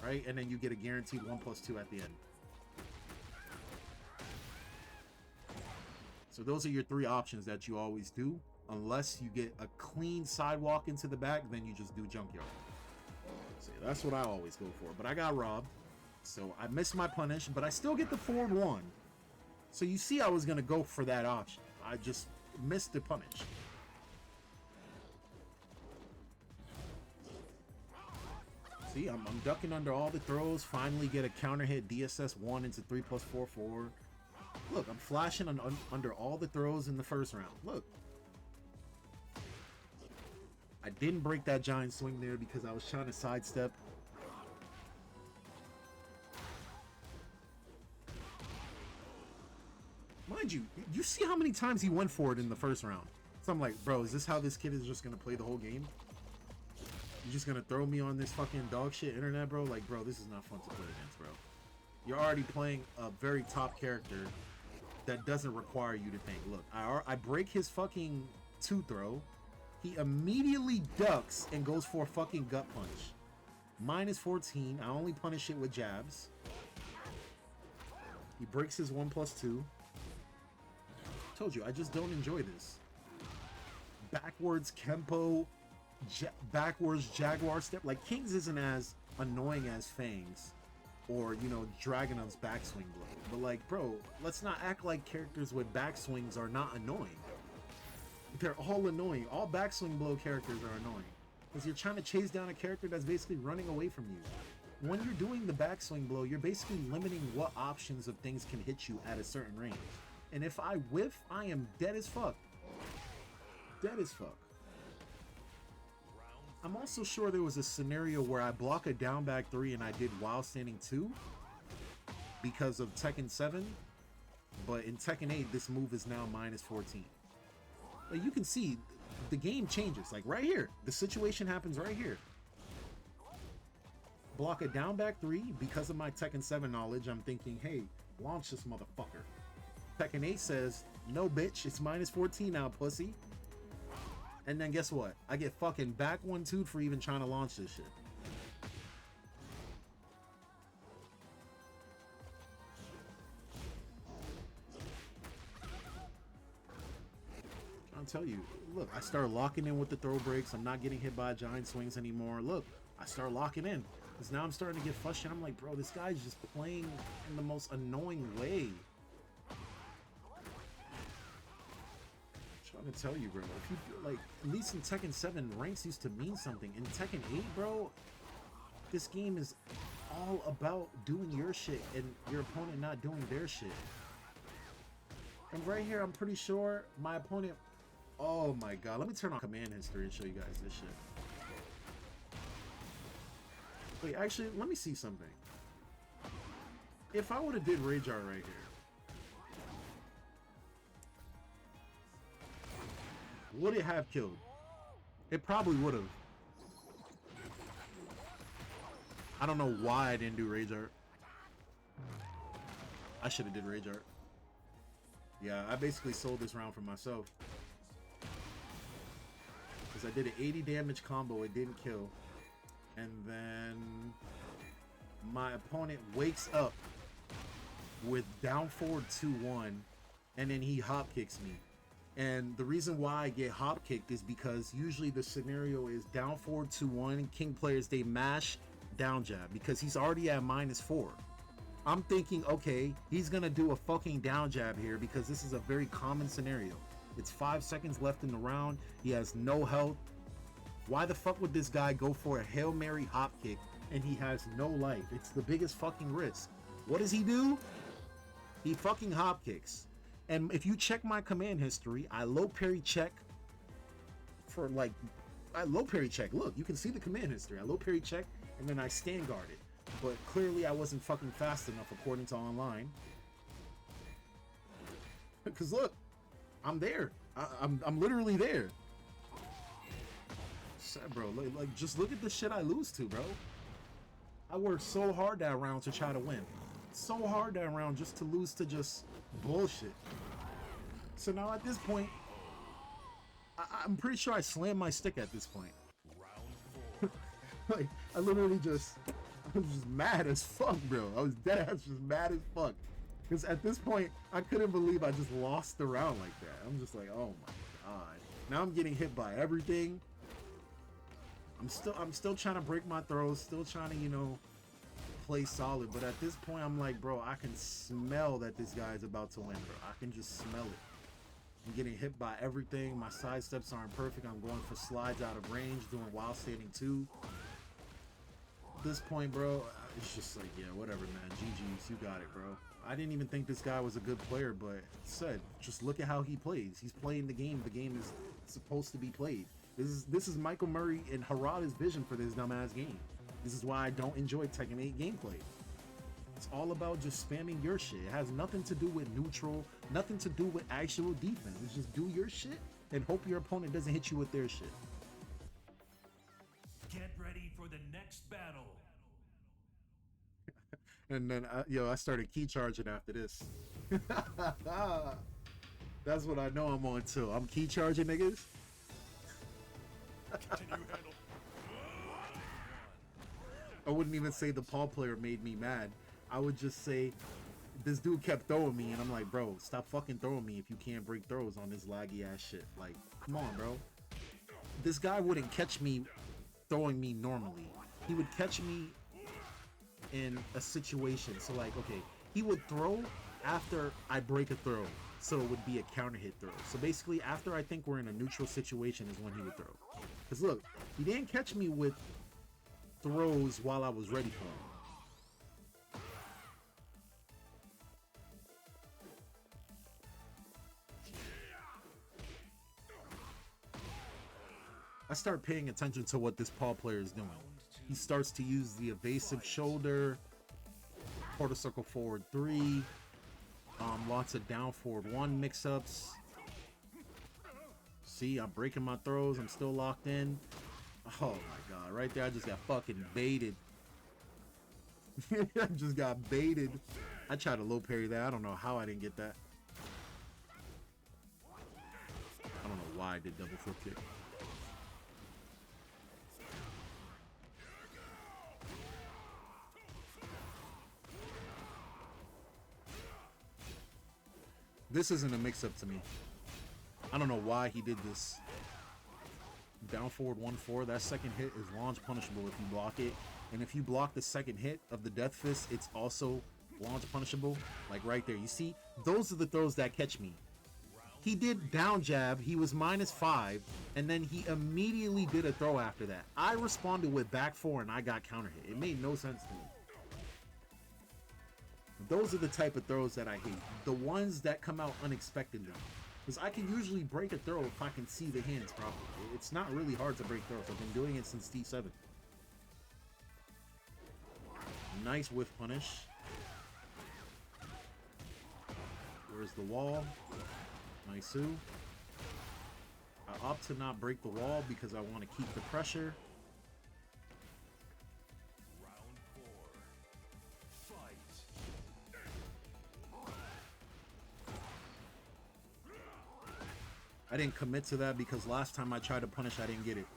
Right? And then you get a guaranteed 1+2 at the end. So those are your 3 options that you always do. Unless you get a clean sidewalk into the back, then you just do junkyard. So yeah, that's what I always go for. But I got robbed. So I missed my punish, but I still get the forward 1. So you see I was going to go for that option. I just missed the punish. So See, I'm ducking under all the throws. Finally get a counter hit DSS 1 into 3 plus 4 4. Look, I'm flashing under all the throws in the first round. Look. I didn't break that giant swing there because I was trying to sidestep. Mind you, you see how many times he went for it in the first round. So I'm like, bro, is this how this kid is just going to play the whole game? You're just going to throw me on this fucking dog shit internet, bro? Like, bro, this is not fun to play against, bro. You're already playing a very top character that doesn't require you to think. Look, I break his fucking 2 throw. He immediately ducks and goes for a fucking gut punch. Minus 14. I only punish it with jabs. He breaks his 1 plus 2. Told you, I just don't enjoy this. Backwards Kempo, backwards Jaguar step. Like, King's isn't as annoying as Fang's or, you know, Dragunov's backswing blow. But, like, bro, let's not act like characters with backswings are not annoying. They're all annoying. All backswing blow characters are annoying. Because you're trying to chase down a character that's basically running away from you. When you're doing the backswing blow, you're basically limiting what options of things can hit you at a certain range. And if I whiff, I am dead as fuck. Dead as fuck. I'm also sure there was a scenario where I block a down back 3 and I did while standing 2 because of Tekken 7. But in Tekken 8, this move is now minus 14. Like, you can see the game changes. Like right here, the situation happens right here. Block a down back 3 because of my Tekken 7 knowledge. I'm thinking, hey, launch this motherfucker. Tekken 8 says, no bitch, it's minus 14 now, pussy. And then guess what? I get fucking back 1-2 for even trying to launch this shit. I'll tell you, look, I start locking in with the throw breaks. I'm not getting hit by giant swings anymore. Look, I start locking in. Because now I'm starting to get frustrated. I'm like, bro, this guy's just playing in the most annoying way. I'm trying to tell you, bro. If you, like, at least in Tekken 7, ranks used to mean something. In Tekken 8, bro, this game is all about doing your shit and your opponent not doing their shit. And right here, I'm pretty sure my opponent... Oh my god, let me turn on command history and show you guys this shit. Wait, actually, let me see something. If I would have did Rage Art right here, would it have killed? It probably would have. I don't know why I didn't do Rage Art. I should have did Rage Art. Yeah, I basically sold this round for myself. Because I did an 80 damage combo, it didn't kill. And then my opponent wakes up with down forward 2-1, and then he hop kicks me. And the reason why I get hop kicked is because usually the scenario is down forward 2-1, King players, they mash down jab because he's already at -4. I'm thinking, okay, he's gonna do a fucking down jab here because this is a very common scenario. It's 5 seconds left in the round. He has no health. Why the fuck would this guy go for a Hail Mary hop kick and he has no life? It's the biggest fucking risk. What does he do? He fucking hop kicks. And if you check my command history, I low parry check for like, I low parry check. Look, you can see the command history. I low parry check and then I stand guard it. But clearly I wasn't fucking fast enough according to online. Because look, I'm there. I'm literally there. Sad, bro. Like, just look at the shit I lose to, bro. I worked so hard that round to try to win. So hard that round just to lose to just bullshit. So now at this point, I'm pretty sure I slammed my stick at this point. Like, I literally just, I was just mad as fuck, bro. I was dead ass just mad as fuck. Because at this point, I couldn't believe I just lost the round like that. I'm just like, oh my god. Now I'm getting hit by everything. I'm still trying to break my throws, still trying to, you know, play solid. But at this point, I'm like, bro, I can smell that this guy is about to win, bro. I can just smell it. I'm getting hit by everything. My side steps aren't perfect. I'm going for slides out of range, doing wild standing 2. this point, bro, it's just like, yeah, whatever, man. GG's, you got it, bro. I didn't even think this guy was a good player, but said, just look at how he plays. He's playing the game. The game is supposed to be played. This is Michael Murray and Harada's vision for this dumbass game. This is why I don't enjoy Tekken 8 gameplay. It's all about just spamming your shit. It has nothing to do with neutral, nothing to do with actual defense. It's just do your shit and hope your opponent doesn't hit you with their shit. Get ready for the next battle. And then, I started key charging after this. That's what I know I'm on too. I'm key charging, niggas. I wouldn't even say the Paul player made me mad. I would just say this dude kept throwing me, and I'm like, bro, stop fucking throwing me if you can't break throws on this laggy ass shit. Like, come on, bro. This guy wouldn't catch me throwing me normally. He would catch me in a situation. So like, okay, he would throw after I break a throw, so it would be a counter hit throw. So basically, after I think we're in a neutral situation is when he would throw. Because look, he didn't catch me with throws while I was ready for him. I start paying attention to what this Paul player is doing. He starts to use the evasive shoulder, quarter circle forward 3, lots of down forward 1 mix-ups. See, I'm breaking my throws. I'm still locked in. Oh my god, right there I just got fucking baited. I just got baited. I tried to low parry that. I don't know how I didn't get that. I don't know why I did double flip kick. This isn't a mix-up to me. I don't know why he did this. Down forward 1-4. That second hit is launch punishable if you block it. And if you block the second hit of the Death Fist, it's also launch punishable. Like right there. You see? Those are the throws that catch me. He did down jab. He was -5. And then he immediately did a throw after that. I responded with back 4 and I got counter hit. It made no sense to me. Those are the type of throws that I hate. The ones that come out unexpectedly. Because I can usually break a throw if I can see the hands properly. It's not really hard to break throws. I've been doing it since T7. Nice whiff punish. Where's the wall? Nice. I opt to not break the wall because I want to keep the pressure. I didn't commit to that because last time I tried to punish, I didn't get it.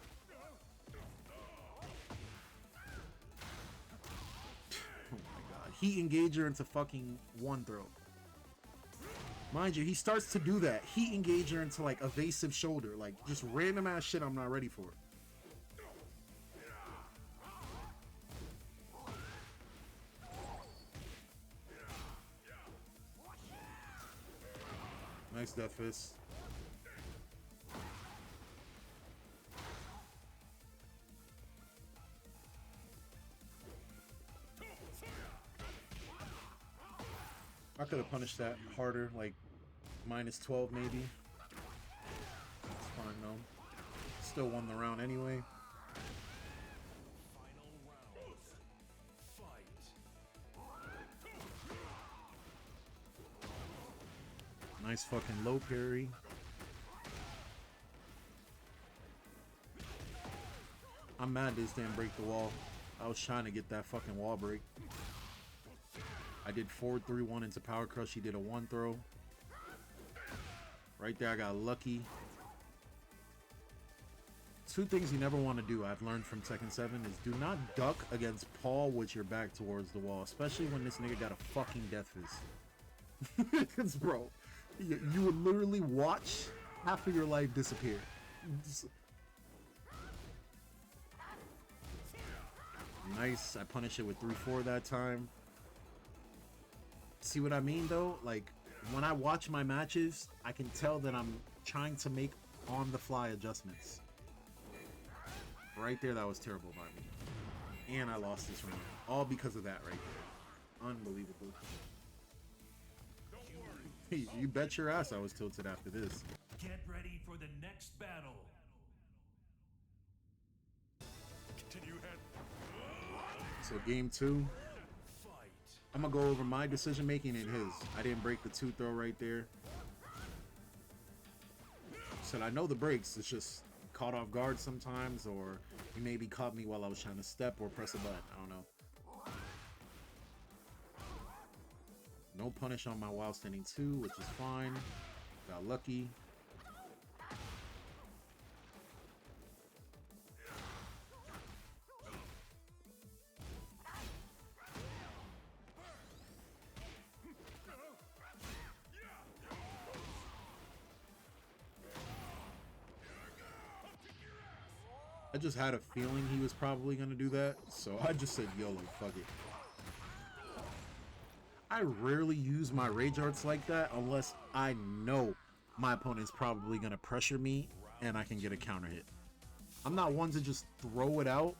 Oh my god. Heat engager into fucking 1 throw. Mind you, he starts to do that. Heat engager into like evasive shoulder. Like just random ass shit I'm not ready for. Nice Death Fist. I could have punished that harder, like -12 maybe. It's fine though. Still won the round anyway. Nice fucking low parry. I'm mad this didn't break the wall. I was trying to get that fucking wall break. I did forward 3-1 into power crush. He did a 1 throw. Right there, I got lucky. 2 things you never want to do, I've learned from Tekken 7, is do not duck against Paul with your back towards the wall, especially when this nigga got a fucking Death Fist. Because, bro, you would literally watch half of your life disappear. Nice. I punished it with 3-4 that time. See what I mean, though? Like, when I watch my matches, I can tell that I'm trying to make on-the-fly adjustments. Right there, that was terrible by me. and I lost this round. All because of that right there. Unbelievable. You bet your ass I was tilted after this. Get ready for the next battle. So game 2. I'm gonna go over my decision making and his. I didn't break the 2 throw right there. Said I know the breaks. It's just caught off guard sometimes, or he maybe caught me while I was trying to step or press a button. I don't know. No punish on my while standing 2, which is fine. Got lucky. I just had a feeling he was probably going to do that, so I just said YOLO, fuck it. I rarely use my rage arts like that unless I know my opponent's probably going to pressure me and I can get a counter hit. I'm not one to just throw it out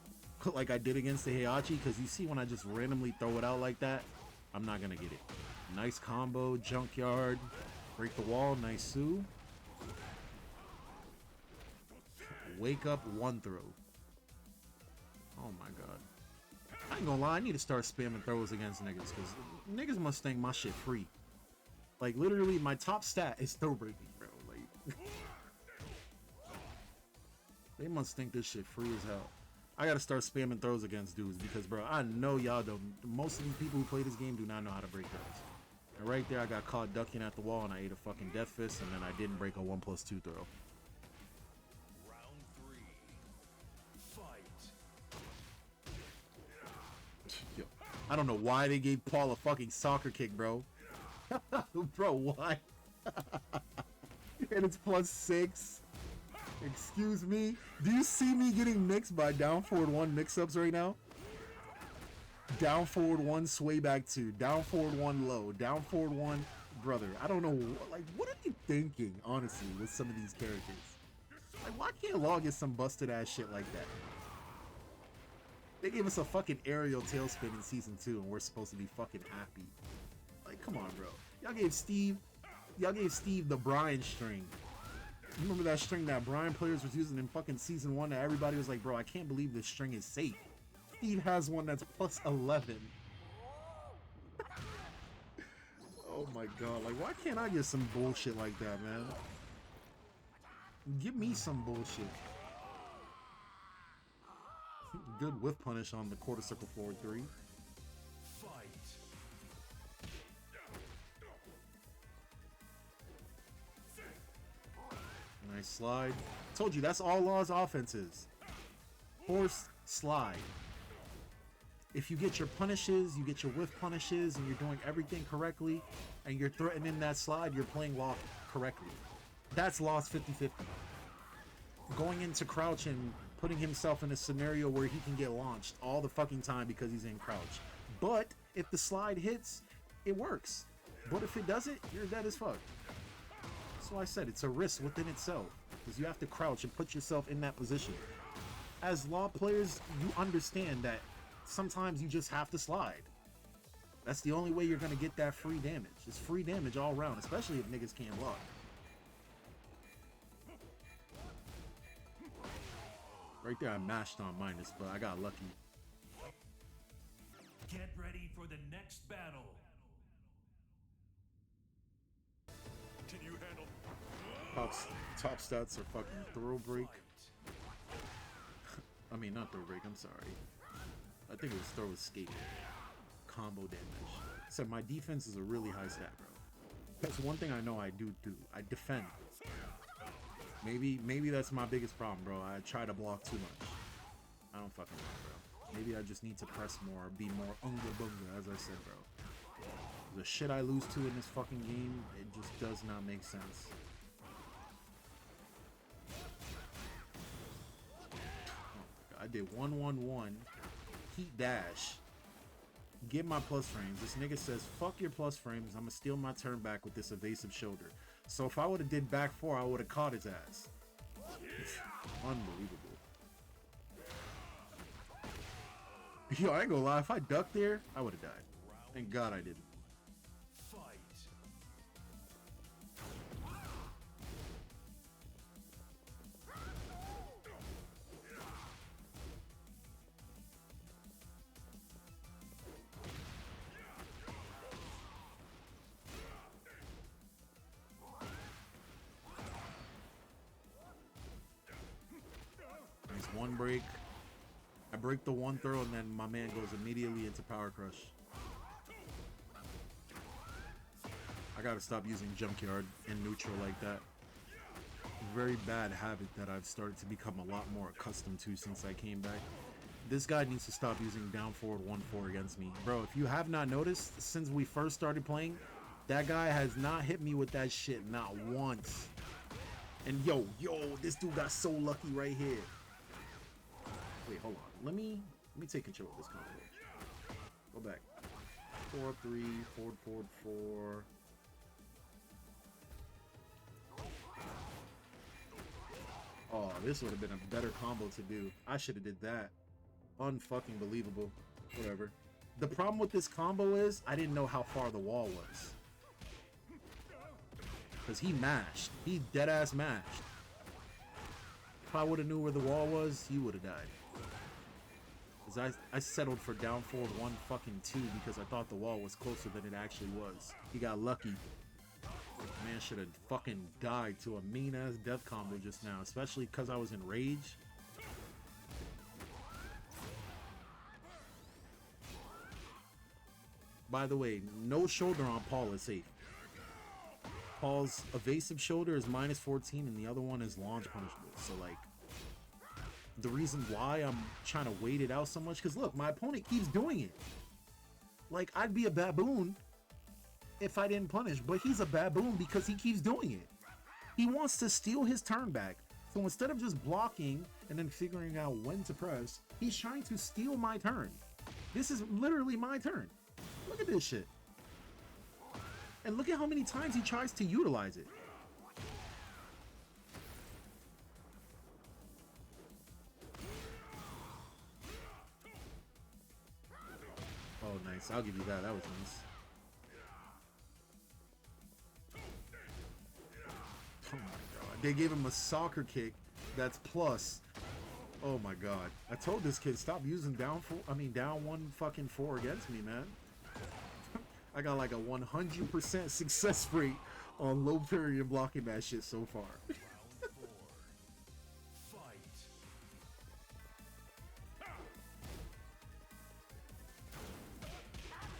like I did against the Heihachi, because you see when I just randomly throw it out like that, I'm not going to get it. Nice combo, junkyard, break the wall, nice Sue. Wake up 1 throw. Oh my god. I ain't gonna lie, I need to start spamming throws against niggas, because niggas must think my shit free. Like, literally, my top stat is throw breaking, bro. Like, they must think this shit free as hell. I gotta start spamming throws against dudes, because, bro, I know y'all don't. Most of these people who play this game do not know how to break throws. And right there, I got caught ducking at the wall, and I ate a fucking death fist, and then I didn't break a 1+2 throw. Yo, I don't know why they gave Paul a fucking soccer kick, bro. Bro, why? And it's +6. Excuse me. Do you see me getting mixed by down forward 1 mix-ups right now? Down forward 1, sway back 2. Down forward 1, low. Down forward 1, brother. I don't know. Like, what are you thinking, honestly, with some of these characters? Like, why can't Law get some busted-ass shit like that? They gave us a fucking aerial tailspin in season 2, and we're supposed to be fucking happy. Like, come on, bro. Y'all gave Steve the Brian string. You remember that string that Brian players was using in fucking season 1 that everybody was like, bro, I can't believe this string is safe. Steve has one that's +11. Oh my god, like, why can't I get some bullshit like that, man? Give me some bullshit. Good whiff punish on the quarter circle forward 3. Nice slide. Told you, that's all Law's offenses. Force, slide. If you get your punishes, you get your whiff punishes, and you're doing everything correctly, and you're threatening that slide, you're playing Law correctly. That's Law's 50-50. Going into crouch and putting himself in a scenario where he can get launched all the fucking time because he's in crouch. But if the slide hits, it works. But if it doesn't, you're dead as fuck. That's why I said it's a risk within itself, because you have to crouch and put yourself in that position. As Law players, you understand that sometimes you just have to slide. That's the only way you're going to get that free damage. It's free damage all around, especially if niggas can't block. Right there I mashed on minus, but I got lucky. Get ready for the next battle. Can you handle? Top stats are fucking throw break. I mean, not throw break, I'm sorry. I think it was throw escape. Combo damage. So my defense is a really high stat, bro. That's one thing I know I do. I defend. Maybe that's my biggest problem, bro. I try to block too much. I don't fucking know, bro. Maybe I just need to press more, be more unga bunga, as I said, bro. The shit I lose to in this fucking game, it just does not make sense. Oh my god, I did 1-1-1, heat dash, get my plus frames. This nigga says, fuck your plus frames, I'm gonna steal my turn back with this evasive shoulder. So if I would have did back 4, I would have caught his ass. It's unbelievable. Yo, I ain't gonna lie. If I ducked there, I would have died. Thank God I didn't. Fight. Nice one break. I break the one throw, and then my man goes immediately into Power Crush. I gotta stop using Junkyard in neutral like that. Very bad habit that I've started to become a lot more accustomed to since I came back. This guy needs to stop using down forward 1-4 against me. Bro, if you have not noticed, since we first started playing, that guy has not hit me with that shit, not once. And yo, this dude got so lucky right here. Wait, hold on. Let me take control of this combo. Go back. 4-3, forward, 4. Oh, this would have been a better combo to do. I should have did that. Unfucking believable. Whatever. The problem with this combo is I didn't know how far the wall was. Because he mashed. He dead ass mashed. If I would have knew where the wall was, he would have died. Because I settled for down forward 1-2 because I thought the wall was closer than it actually was. He got lucky. Man should have fucking died to a mean ass death combo just now, especially because I was in rage. By the way, no shoulder on Paul is safe. Paul's evasive shoulder is -14 and the other one is launch punishable. So like, the reason why I'm trying to wait it out so much, because look, my opponent keeps doing it. Like, I'd be a baboon if I didn't punish, but he's a baboon because he keeps doing it. He wants to steal his turn back. So instead of just blocking and then figuring out when to press, he's trying to steal my turn. This is literally my turn. Look at this shit. And look at how many times he tries to utilize it. Oh, nice. I'll give you that. That was nice. Oh my god. They gave him a soccer kick that's plus. Oh my god. I told this kid stop using down 1-4 against me, man. I got like a 100% success rate on low period blocking that shit so far.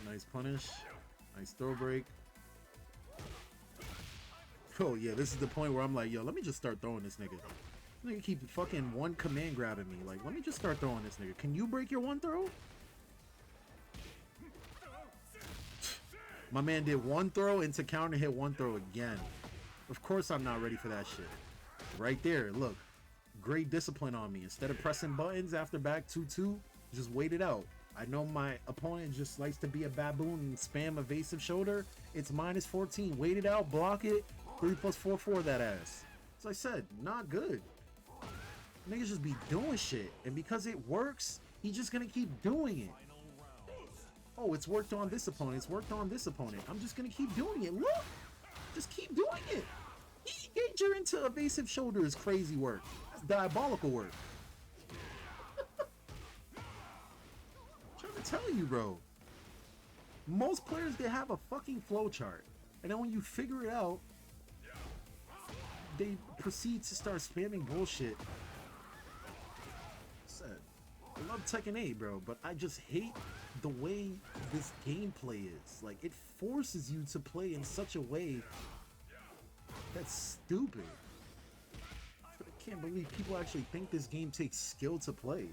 Nice punish. Nice throw break. Oh yeah, this is the point where I'm like, yo, let me just start throwing this nigga. This nigga keep fucking one command grabbing me. Like, let me just start throwing this nigga. Can you break your one throw? My man did one throw into counter hit one throw again. Of course I'm not ready for that shit. Right there, look. Great discipline on me. Instead of pressing buttons after back 2-2, just wait it out. I know my opponent just likes to be a baboon and spam evasive shoulder. It's -14. Wait it out, block it. 3+4 that ass. As I said, not good. Niggas just be doing shit. And because it works, he's just gonna keep doing it. Oh, it's worked on this opponent. It's worked on this opponent. I'm just gonna keep doing it. Look! Just keep doing it. Engager into evasive shoulder is crazy work. That's diabolical work. I'm telling you, bro. Most players, they have a fucking flowchart. And then when you figure it out, they proceed to start spamming bullshit. I love Tekken 8, bro, but I just hate the way this gameplay is. Like, it forces you to play in such a way that's stupid. I can't believe people actually think this game takes skill to play.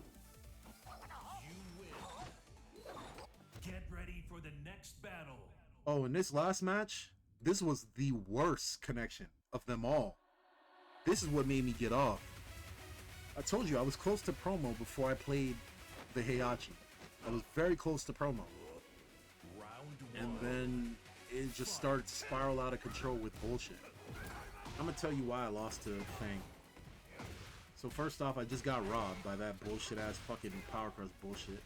Get ready for the next battle. Oh, in this last match, this was the worst connection of them all. This is what made me get off. I told you I was close to promo before I played the Heihachi. I was very close to promo. And then it just started to spiral out of control with bullshit. I'm gonna tell you why I lost to Fang. So first off, I just got robbed by that bullshit ass fucking Power Crush bullshit.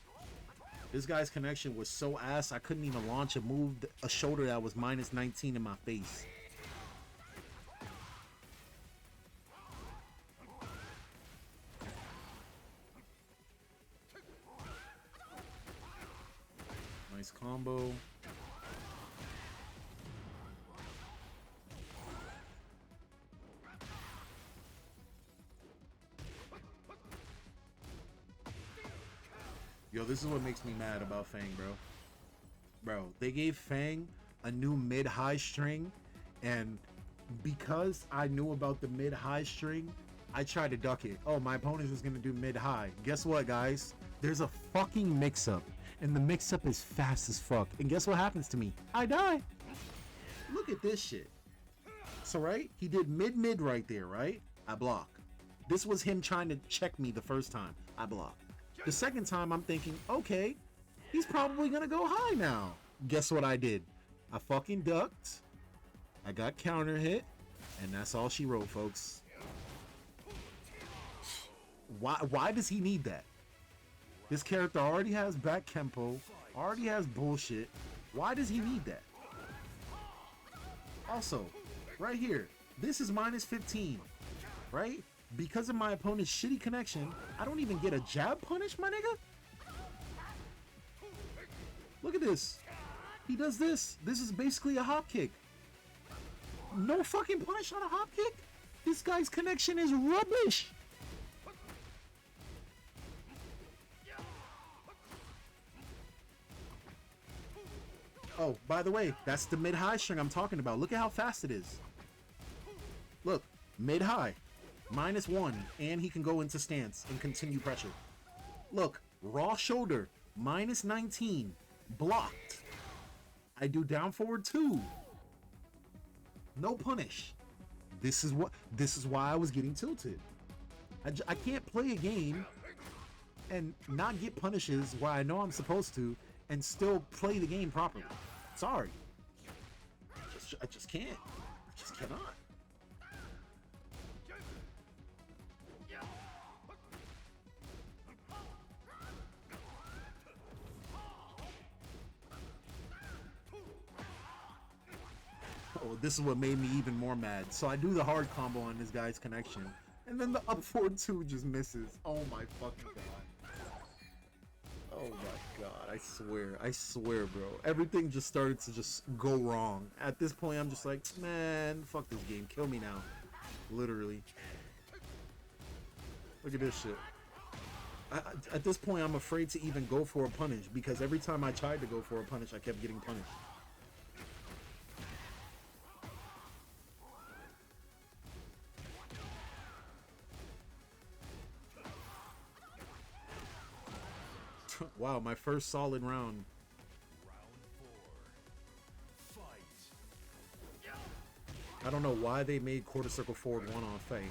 This guy's connection was so ass, I couldn't even launch a move, a shoulder that was minus 19 in my face. Nice combo. Yo, this is what makes me mad about Fang, bro. Bro, they gave Fang a new mid-high string, and because I knew about the mid-high string, I tried to duck it. Oh, my opponent was gonna do mid-high. Guess what, guys? There's a fucking mix-up, and the mix-up is fast as fuck. And guess what happens to me? I die. Look at this shit. So, right? He did mid-mid right there, right? I block. This was him trying to check me the first time. I block. The second time, I'm thinking, okay, he's probably gonna go high now. Guess what I did? I fucking ducked. I got counter hit, and that's all she wrote, folks. Why does he need that? This character already has back Kempo, already has bullshit. Why does he need that? Also, right here, this is minus 15, right? Because of my opponent's shitty connection, I don't even get a jab punish, my nigga. Look at this. He does this. This is basically a hop kick. No fucking punish on a hop kick? This guy's connection is rubbish. Oh, by the way, that's the mid-high string I'm talking about. Look at how fast it is. Look, mid-high. -1, and he can go into stance and continue pressure. Look, raw shoulder, -19, blocked. I do down forward 2. No punish. This is why I was getting tilted. I can't play a game and not get punishes where I know I'm supposed to and still play the game properly. Sorry. I just can't. I just cannot. Oh, this is what made me even more mad. So I do the hard combo on this guy's connection, and then the up forward 2 just misses. Oh my fucking god. Oh my god, I swear, bro. Everything just started to just go wrong. At this point, I'm just like, man, fuck this game. Kill me now. Literally. Look at this shit. At this point, I'm afraid to even go for a punish, because every time I tried to go for a punish, I kept getting punished. Wow, my first solid round. I don't know why they made quarter circle forward 1 on Fang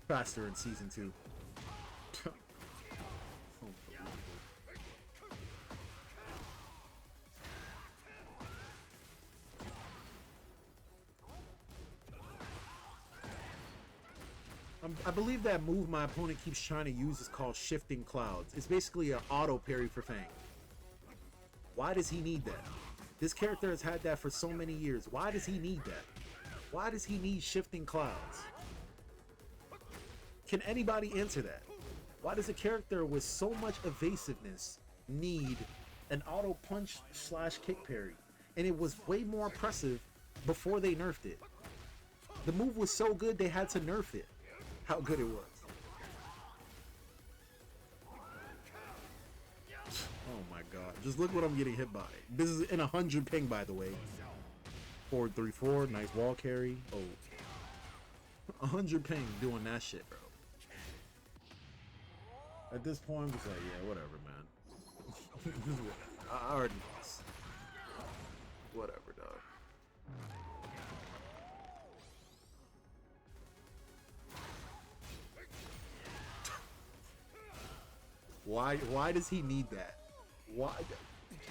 faster in season 2. I believe that move my opponent keeps trying to use is called Shifting Clouds. It's basically an auto parry for Fang. Why does he need that? This character has had that for so many years. Why does he need that? Why does he need Shifting Clouds? Can anybody answer that? Why does a character with so much evasiveness need an auto punch / kick parry? And it was way more impressive before they nerfed it. The move was so good they had to nerf it. How good it was. Oh my god. Just look what I'm getting hit by. This is in 100 ping, by the way. Forward 3-4. Nice wall carry. Oh. 100 ping doing that shit, bro. At this point, I'm just like, yeah, whatever, man. I already lost. Whatever, dog. Why does he need that? Why?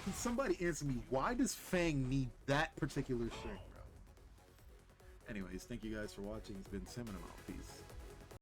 Can somebody answer me? Why does Fang need that particular string, bro? Anyways, thank you guys for watching. It's been Tim and I'm out. Peace.